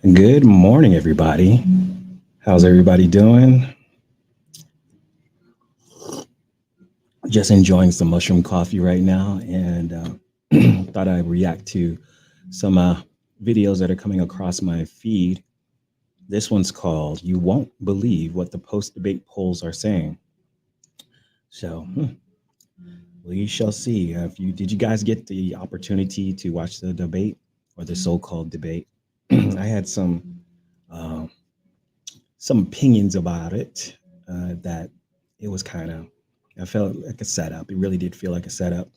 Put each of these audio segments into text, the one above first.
Good morning, everybody. How's everybody doing? Just enjoying some mushroom coffee right now, and thought I'd react to some videos that are coming across my feed. This one's called "You Won't Believe What the Post-Debate Polls Are Saying." So we shall see. If you did, you guys get the opportunity to watch the debate or the so-called debate? I had uh, some opinions about it that it was kind of, I felt like a setup. It really did feel like a setup,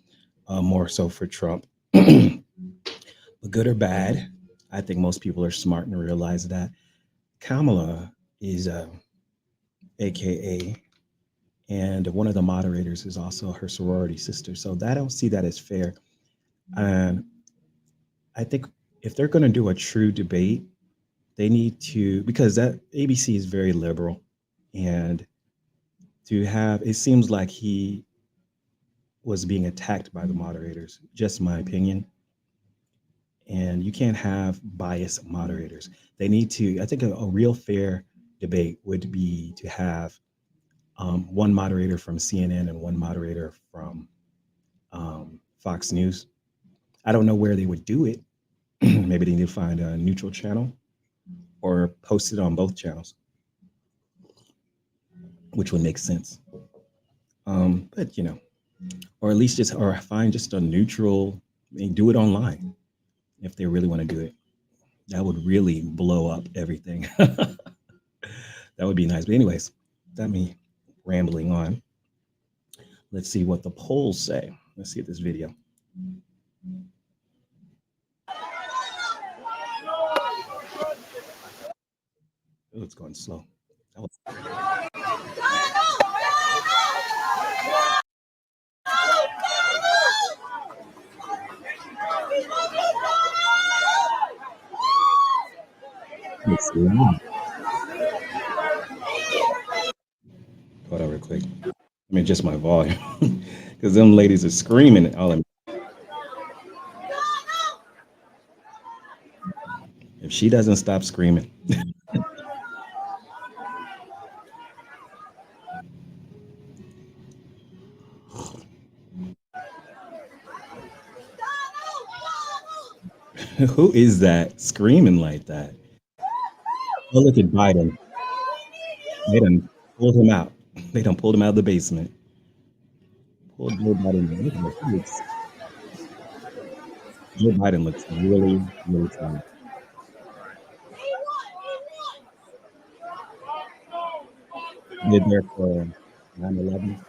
more so for Trump. But good or bad, I think most people are smart and realize that Kamala is AKA, and one of the moderators is also her sorority sister. So that, I don't see that as fair. And I think if they're going to do a true debate, they need to, because that ABC is very liberal, and to have, it seems like he was being attacked by the moderators, just my opinion. And you can't have biased moderators. They need to, I think a real fair debate would be to have one moderator from CNN and one moderator from Fox News. I don't know where they would do it. Maybe they need to find a neutral channel or post it on both channels, which would make sense. But, or at least just, or find just a neutral, and do it online if they really want to do it. That would really blow up everything. That would be nice. But anyways, that me rambling on. Let's see what the polls say. Let's see this video. Oh, it's going slow. That was- Let's see. Hold on real quick. I mean, just my volume, because them ladies are screaming. If she doesn't stop screaming, who is that screaming like that? Oh, look at Biden. They done pulled him out. They done pulled him out of the basement. Pulled Joe Biden out. Look at this. Joe Biden looks really, really tired. Did there for 9/11.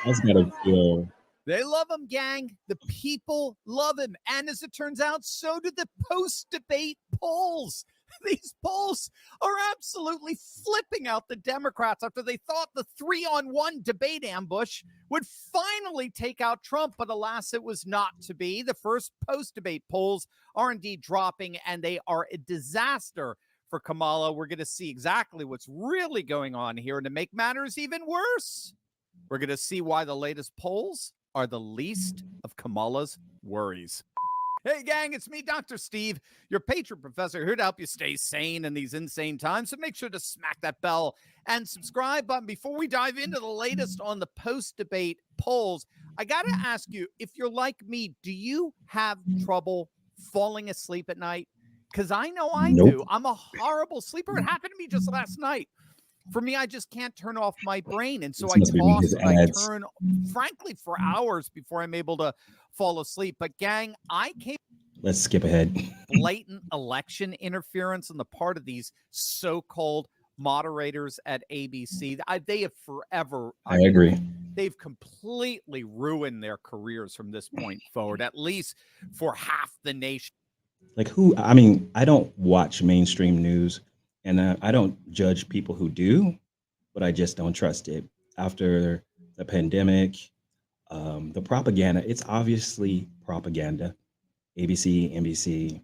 That's gotta feel. They love him, gang. The people love him. And as it turns out, so do the post-debate polls. These polls are absolutely flipping out the Democrats after they thought the 3-on-1 debate ambush would finally take out Trump. But alas, it was not to be. The first post-debate polls are indeed dropping, and they are a disaster for Kamala. We're going to see exactly what's really going on here. And to make matters even worse, we're going to see why the latest polls are the least of Kamala's worries. Hey, gang, it's me, Dr. Steve, your patron professor, here to help you stay sane in these insane times. So make sure to smack that bell and subscribe button. Before we dive into the latest on the post-debate polls, I got to ask you, if you're like me, do you have trouble falling asleep at night? Because I know I do. I'm a horrible sleeper. It happened to me just last night. For me, I just can't turn off my brain. And so I toss and I turn, frankly, for hours before I'm able to fall asleep. But gang, I came. Let's skip ahead. Blatant election interference on the part of these so-called moderators at ABC. They have forever. I agree. They've completely ruined their careers from this point forward, at least for half the nation. Like who? I mean, I don't watch mainstream news, and I don't judge people who do, but I just don't trust it. After the pandemic, the propaganda, it's obviously propaganda. ABC, NBC,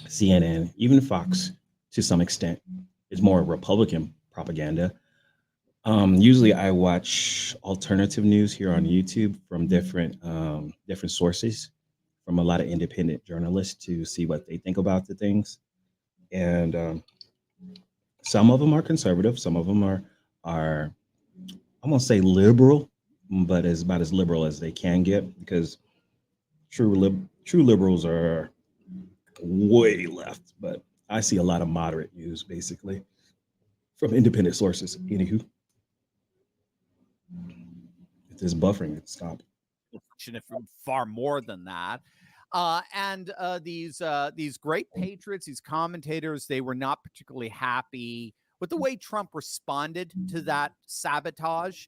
CNN, even Fox to some extent is more Republican propaganda. Usually, I watch alternative news here on YouTube from different sources, from a lot of independent journalists to see what they think about the things. And some of them are conservative, some of them are I'm gonna say liberal, but is about as liberal as they can get because true liberals are way left. But I see a lot of moderate news basically from independent sources. Anywho, if there's buffering, it stop. Far more than that. And these great patriots, these commentators, they were not particularly happy with the way Trump responded to that sabotage.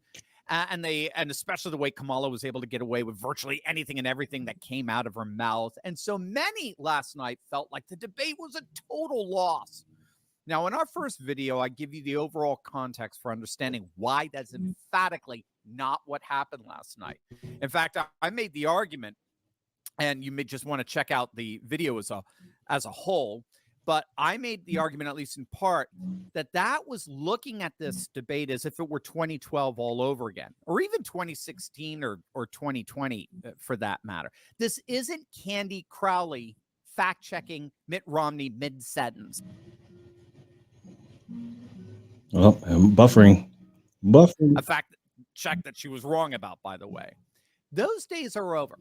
And especially the way Kamala was able to get away with virtually anything and everything that came out of her mouth. And so many last night felt like the debate was a total loss. Now, in our first video, I give you the overall context for understanding why that's emphatically not what happened last night. In fact, I made the argument, and you may just want to check out the video as a whole, but I made the argument, at least in part, that was looking at this debate as if it were 2012 all over again, or even 2016 or 2020 for that matter. This isn't Candy Crowley fact-checking Mitt Romney mid-sentence. Well, I'm buffering. A fact check that she was wrong about, by the way. Those days are over.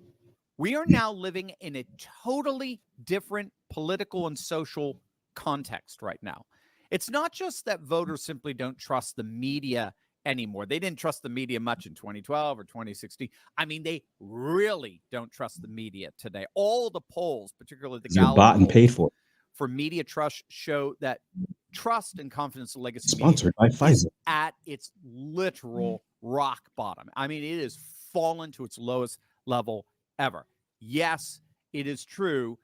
We are now living in a totally different political and social context right now. It's not just that voters simply don't trust the media anymore. They didn't trust the media much in 2012 or 2016. I mean, they really don't trust the media today. All the polls, particularly the Gallup bought and paid for media trust, show that trust and confidence in legacy sponsored media by Pfizer is at its literal rock bottom. I mean, it has fallen to its lowest level ever. Yes, it is true.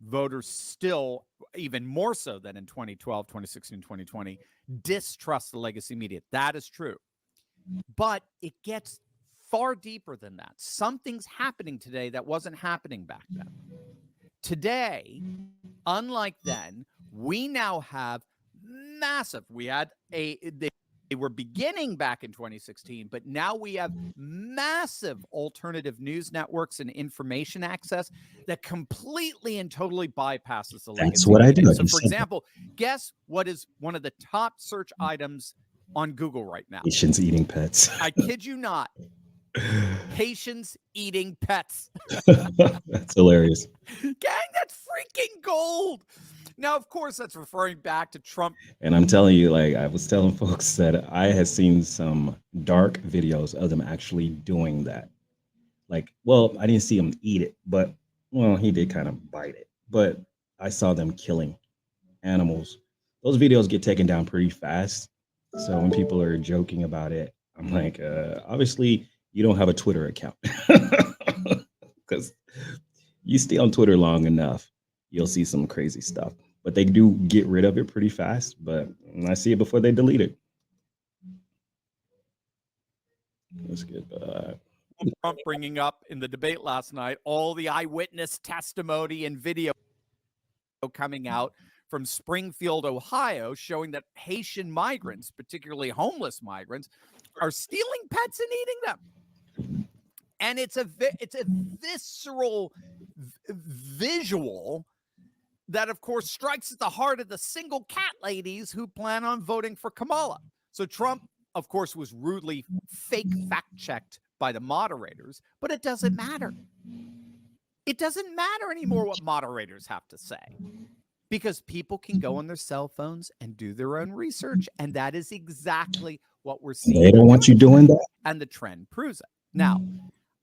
Voters still, even more so than in 2012, 2016, 2020, distrust the legacy media. That is true. But it gets far deeper than that. Something's happening today that wasn't happening back then. Today, unlike then, we now have massive. They were beginning back in 2016, but now we have massive alternative news networks and information access that completely and totally bypasses the legacy. That's what I do. So, for example, guess what is one of the top search items on Google right now? Haitians eating pets. I kid you not. Haitians eating pets. That's hilarious. Gang, that's freaking gold. Now, of course, that's referring back to Trump. And I'm telling you, like I was telling folks that I had seen some dark videos of them actually doing that. Like, well, I didn't see him eat it, but well, he did kind of bite it. But I saw them killing animals. Those videos get taken down pretty fast. So when people are joking about it, I'm like, obviously you don't have a Twitter account. Because you stay on Twitter long enough, you'll see some crazy stuff. But they do get rid of it pretty fast. But I see it before they delete it. Let's get Trump bringing up in the debate last night all the eyewitness testimony and video coming out from Springfield, Ohio, showing that Haitian migrants, particularly homeless migrants, are stealing pets and eating them. And it's a visceral visual that, of course, strikes at the heart of the single cat ladies who plan on voting for Kamala. So Trump, of course, was rudely fake fact-checked by the moderators, but it doesn't matter. It doesn't matter anymore what moderators have to say, because people can go on their cell phones and do their own research, and that is exactly what we're seeing. They don't want you doing that. And the trend proves it. Now,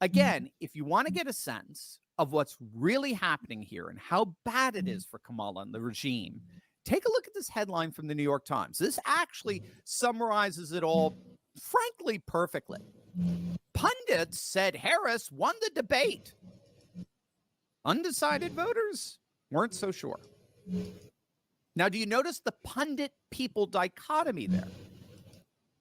again, if you want to get a sense of what's really happening here and how bad it is for Kamala and the regime, take a look at this headline from the New York Times. This actually summarizes it all, frankly, perfectly. Pundits said Harris won the debate. Undecided voters weren't so sure. Now, do you notice the pundit people dichotomy there?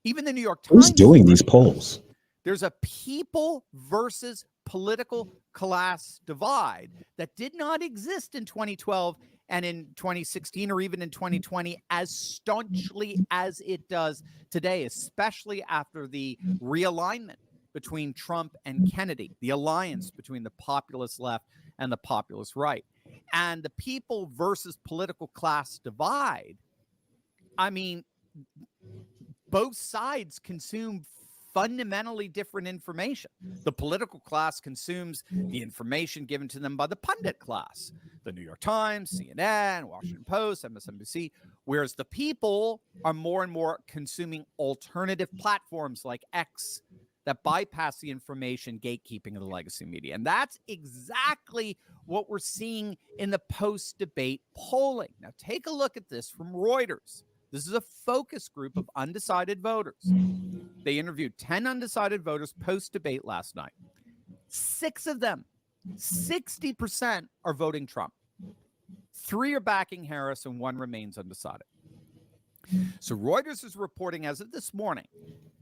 Even the New York Times. Who's doing these polls? There's a people versus political class divide that did not exist in 2012 and in 2016 or even in 2020 as staunchly as it does today, especially after the realignment between Trump and Kennedy, the alliance between the populist left and the populist right, and the people versus political class divide. I mean, both sides consume fundamentally different information. The political class consumes the information given to them by the pundit class, the New York Times, CNN, Washington Post, MSNBC, whereas the people are more and more consuming alternative platforms like X that bypass the information gatekeeping of the legacy media. And that's exactly what we're seeing in the post-debate polling. Now, take a look at this from Reuters. This is a focus group of undecided voters. They interviewed 10 undecided voters post-debate last night. 6 of them, 60%, are voting Trump. 3 are backing Harris, and 1 remains undecided. So Reuters is reporting as of this morning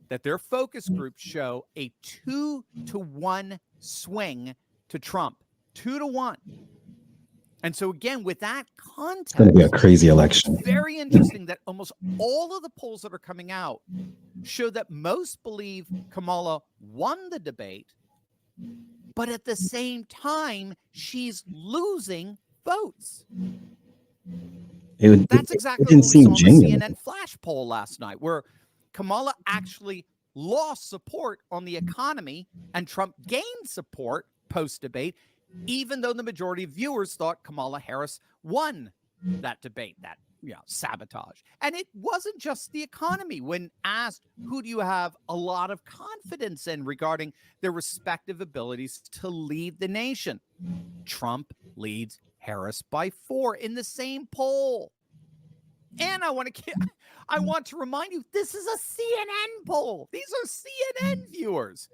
that their focus groups show a 2-to-1 swing to Trump. 2-to-1. And so, again, with that context, It's going to be a crazy election. it's very interesting that almost all of the polls that are coming out show that most believe Kamala won the debate, but at the same time, she's losing votes. That's exactly what we saw in the CNN Flash poll last night, where Kamala actually lost support on the economy and Trump gained support post-debate, even though the majority of viewers thought Kamala Harris won that debate, that sabotage. And it wasn't just the economy. When asked, who do you have a lot of confidence in regarding their respective abilities to lead the nation? Trump leads Harris by 4 in the same poll. And I want to remind you, this is a CNN poll. These are CNN viewers.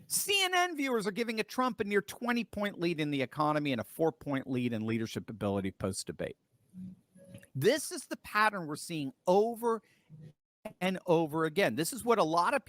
CNN viewers are giving Trump a near 20-point lead in the economy and a 4-point lead in leadership ability post-debate. This is the pattern we're seeing over and over again. This is what a lot of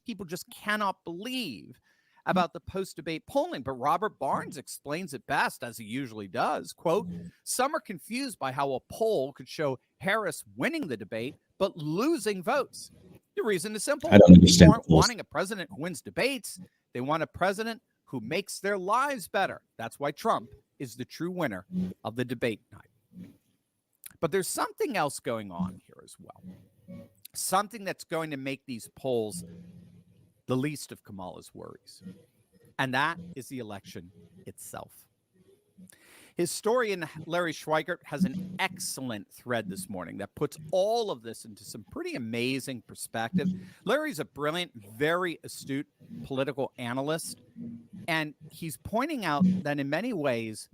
people just cannot believe about the post-debate polling. But Robert Barnes explains it best, as he usually does. Quote, some are confused by how a poll could show Harris winning the debate, but losing votes. The reason is simple. I don't understand. People aren't wanting a president who wins debates. They want a president who makes their lives better. That's why Trump is the true winner of the debate night. But there's something else going on here as well. Something that's going to make these polls the least of Kamala's worries. And that is the election itself. Historian Larry Schweikert has an excellent thread this morning that puts all of this into some pretty amazing perspective. Larry's a brilliant, very astute political analyst, and he's pointing out that in many ways,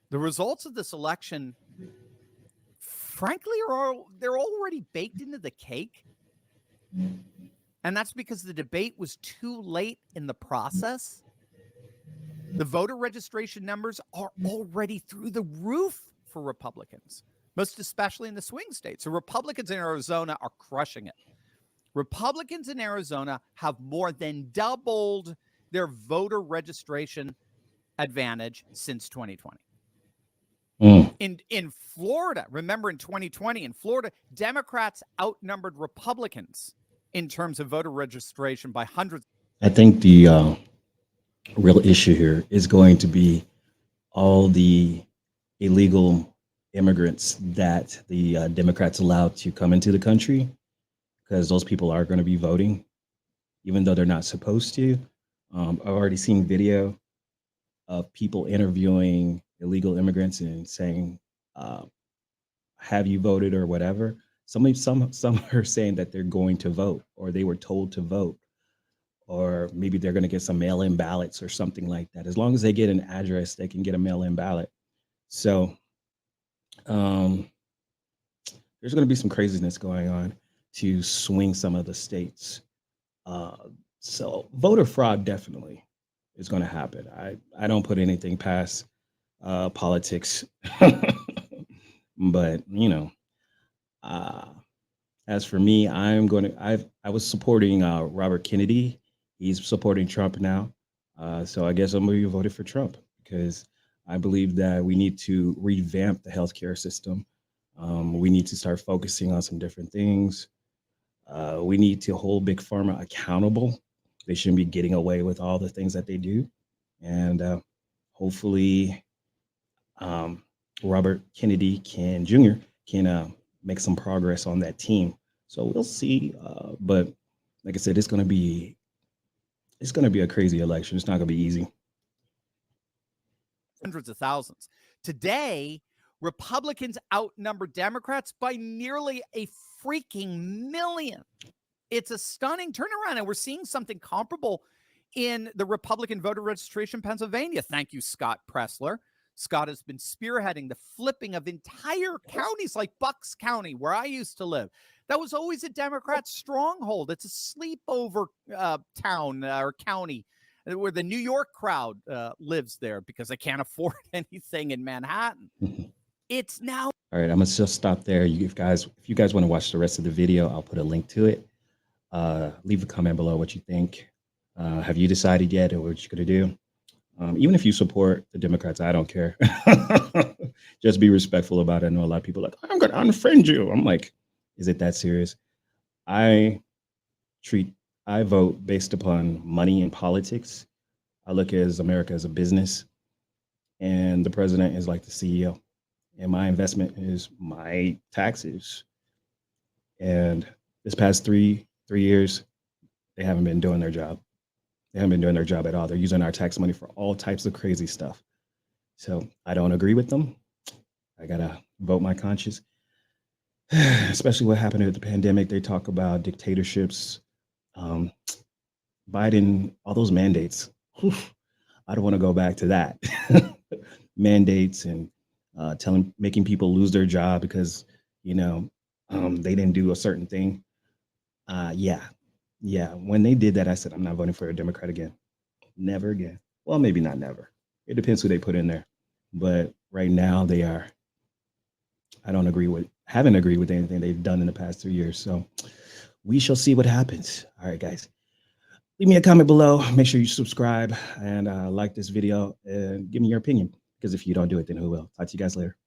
the results of this election, frankly, they're already baked into the cake. And that's because the debate was too late in the process. The voter registration numbers are already through the roof for Republicans, most especially in the swing states. So Republicans in Arizona are crushing it. Republicans in Arizona have more than doubled their voter registration advantage since 2020. In Florida, remember in 2020, in Florida, Democrats outnumbered Republicans in terms of voter registration by hundreds. I think the real issue here is going to be all the illegal immigrants that the Democrats allowed to come into the country, because those people are going to be voting, even though they're not supposed to. I've already seen video of people interviewing illegal immigrants and saying, have you voted or whatever. Some are saying that they're going to vote, or they were told to vote, or maybe they're going to get some mail-in ballots or something like that. As long as they get an address, they can get a mail-in ballot. So there's going to be some craziness going on to swing some of the states. So voter fraud definitely is going to happen. I don't put anything past politics, but as for me, I was supporting Robert Kennedy. He's supporting Trump now. So I guess I'm going to be voted for Trump, because I believe that we need to revamp the healthcare system. We need to start focusing on some different things. We need to hold Big Pharma accountable. They shouldn't be getting away with all the things that they do. And hopefully, um, Robert Kennedy can Jr. can make some progress on that team. So we'll see. But like I said, it's going to be a crazy election. It's not going to be easy. Hundreds of thousands. Today, Republicans outnumber Democrats by nearly a freaking million. It's a stunning turnaround, and we're seeing something comparable in the Republican voter registration in Pennsylvania. Thank you, Scott Pressler. Scott has been spearheading the flipping of entire counties like Bucks County, where I used to live. That was always a Democrat stronghold. It's a sleepover town or county where the New York crowd lives there because they can't afford anything in Manhattan. It's now. All right, I'm gonna just stop there. If you guys want to watch the rest of the video, I'll put a link to it. Leave a comment below what you think. Have you decided yet or what you're gonna do? Even if you support the Democrats, I don't care. Just be respectful about it. I know a lot of people are like, I'm gonna unfriend you. I'm like, is it that serious? I I vote based upon money and politics. I look at America as a business, and the president is like the CEO, and my investment is my taxes. And this past three years, they haven't been doing their job. They haven't been doing their job at all. They're using our tax money for all types of crazy stuff. So I don't agree with them. I gotta vote my conscience. Especially what happened with the pandemic. They talk about dictatorships. Um, Biden, all those mandates. Whew, I don't want to go back to that. Mandates and making people lose their job because you know they didn't do a certain thing. Yeah, yeah. When they did that, I said I'm not voting for a Democrat again. Never again. Well, maybe not never. It depends who they put in there. But right now, they are. I don't agree with. Haven't agreed with anything they've done in the past 3 years. So we shall see what happens. All right, guys. Leave me a comment below. Make sure you subscribe and like this video and give me your opinion. Because if you don't do it, then who will? Talk to you guys later.